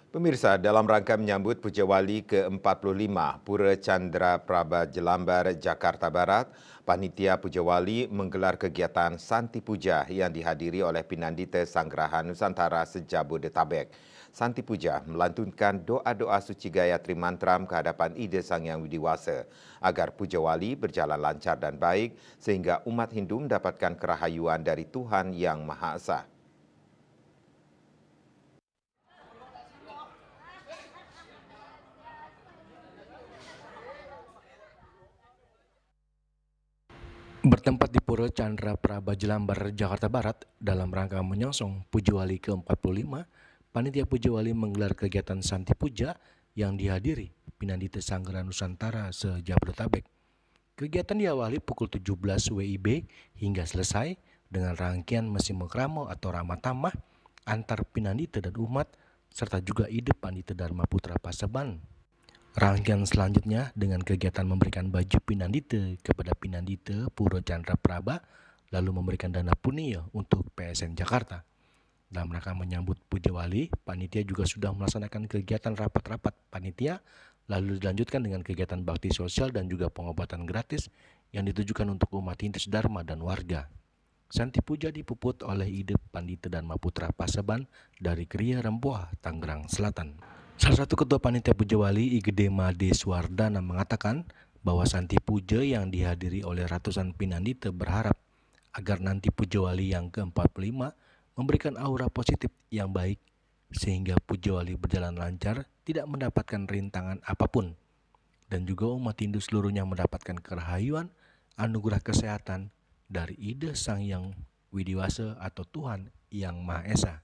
Pemirsa, dalam rangka menyambut Puja Wali ke-45 Pura Chandra Praba Jelambar, Jakarta Barat, Panitia Puja Wali menggelar kegiatan Santi Puja yang dihadiri oleh Pinandita Sanggraha Nusantara se-Jabodetabek. Santi Puja melantunkan doa-doa suci Gayatri Mantram ke hadapan Ida Sang Hyang Widiwasa agar Puja Wali berjalan lancar dan baik sehingga umat Hindu mendapatkan kerahayuan dari Tuhan Yang Maha Esa. Bertempat di Pura Chandra Praba Jelambar, Jakarta Barat, dalam rangka menyongsong Puja Wali ke-45, Panitia Puja Wali menggelar kegiatan Santi Puja yang dihadiri Pinandita Sanggraha Nusantara se-Jabodetabek. Kegiatan diawali pukul 17 WIB hingga selesai dengan rangkaian mesi Mekramo atau Ramah Tamah antar Pinandita dan umat, serta juga ide Pandita Dharma Putra Paseban. Rangkaian selanjutnya dengan kegiatan memberikan baju Pinandita kepada Pinandita Pura Chandra Praba, lalu memberikan dana punia untuk PSN Jakarta. Dalam rangka menyambut Puja Wali, panitia juga sudah melaksanakan kegiatan rapat-rapat panitia, lalu dilanjutkan dengan kegiatan bakti sosial dan juga pengobatan gratis yang ditujukan untuk umat Hindu Dharma dan warga. Santi Puja dipuput oleh ide Pandita Dharma Putra Paseban dari Kriya Rempoha, Tangerang Selatan. Salah satu ketua panitia Puja Wali, Igede Made Suwardana, mengatakan bahwa Santi Puja yang dihadiri oleh ratusan Pinandita berharap agar nanti Puja Wali yang ke-45 memberikan aura positif yang baik sehingga Puja Wali berjalan lancar, tidak mendapatkan rintangan apapun, dan juga umat Hindu seluruhnya mendapatkan kerahayuan, anugerah kesehatan dari Ida Sang Hyang Widiwasa atau Tuhan Yang Maha Esa.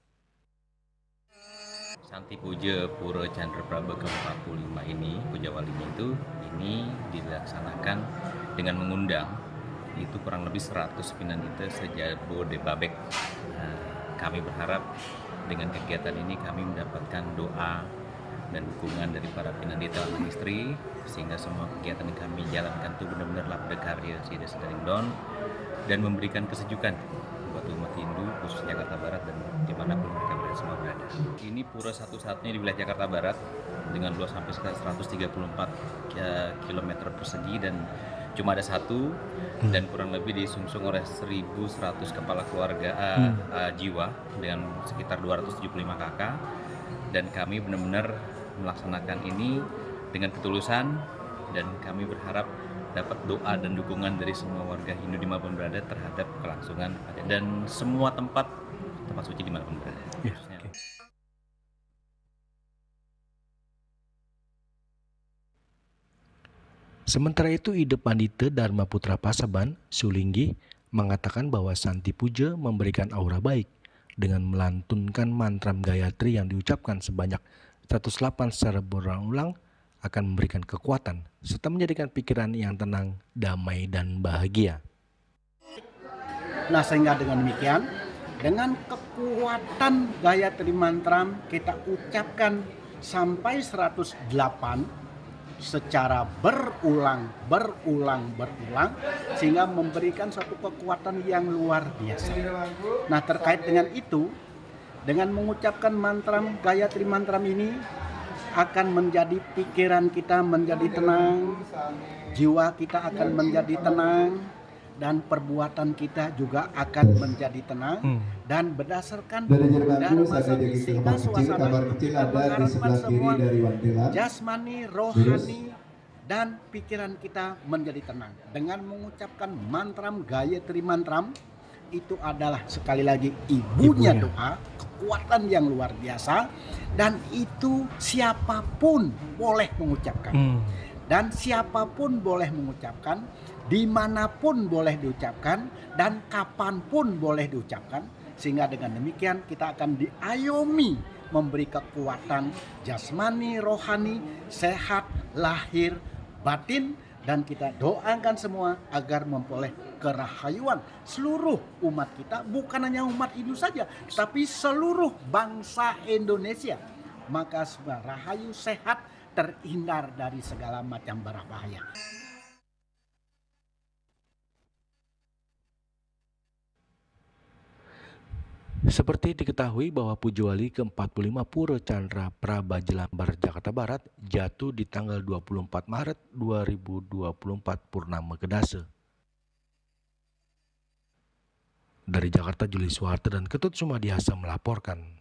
Santi Puja Pura Chandra Praba ke-45 ini, Puja Walinya ini dilaksanakan dengan mengundang itu kurang lebih 100 Pinandita se-Jabodetabek. Kami berharap dengan kegiatan ini kami mendapatkan doa dan dukungan dari para Pinandita dan istri, sehingga semua kegiatan yang kami jalankan itu benar-benar labda karya Sida Sedaringdon dan memberikan kesejukan buat umat Hindu khusus Jakarta Barat dan dimanapun mereka semua berada. Ini pura satu-satunya di wilayah Jakarta Barat dengan luas sampai sekitar 134 km persegi dan cuma ada satu dan kurang lebih disungsung oleh 1.100 kepala keluarga jiwa dengan sekitar 275 kakak, dan kami benar-benar melaksanakan ini dengan ketulusan dan kami berharap dapat doa dan dukungan dari semua warga Hindu dimanapun berada terhadap kelangsungan dan semua tempat suci dimanapun berada. Ya, okay. Sementara itu, ide Pandita Dharma Putra Paseban, Sulinggi, mengatakan bahwa Santi Puja memberikan aura baik dengan melantunkan mantram Gayatri yang diucapkan sebanyak 108 secara berulang-ulang akan memberikan kekuatan serta menjadikan pikiran yang tenang, damai, dan bahagia. Nah, sehingga dengan demikian, dengan kekuatan Gayatri Mantram kita ucapkan sampai 108 secara berulang sehingga memberikan suatu kekuatan yang luar biasa. Nah, terkait dengan itu, dengan mengucapkan mantram Gayatri Mantram ini akan menjadi pikiran kita menjadi tenang, jiwa kita akan menjadi tenang, dan perbuatan kita juga akan menjadi tenang. Dan berdasarkan Dharma Santi, sehingga suasana itu kita mengharapkan semua jasmani, rohani, dan pikiran kita menjadi tenang. Dengan mengucapkan mantram Gayatri Mantram, itu adalah sekali lagi ibunya doa, kekuatan yang luar biasa, dan itu siapapun boleh mengucapkan. Dan siapapun boleh mengucapkan, dimanapun boleh diucapkan, dan kapanpun boleh diucapkan. Sehingga dengan demikian kita akan diayomi memberi kekuatan jasmani, rohani, sehat, lahir, batin. Dan kita doakan semua agar memperoleh kerahayuan seluruh umat kita, bukan hanya umat Hindu saja, tapi seluruh bangsa Indonesia. Maka semua rahayu, sehat, terhindar dari segala macam bahaya. Seperti diketahui bahwa Pujawali ke-45 Pura Chandra Praba Jelambar, Jakarta Barat jatuh di tanggal 24 Maret 2024 purnama Kedase. Dari Jakarta, Juli Suharto dan Ketut Sumadiasa melaporkan.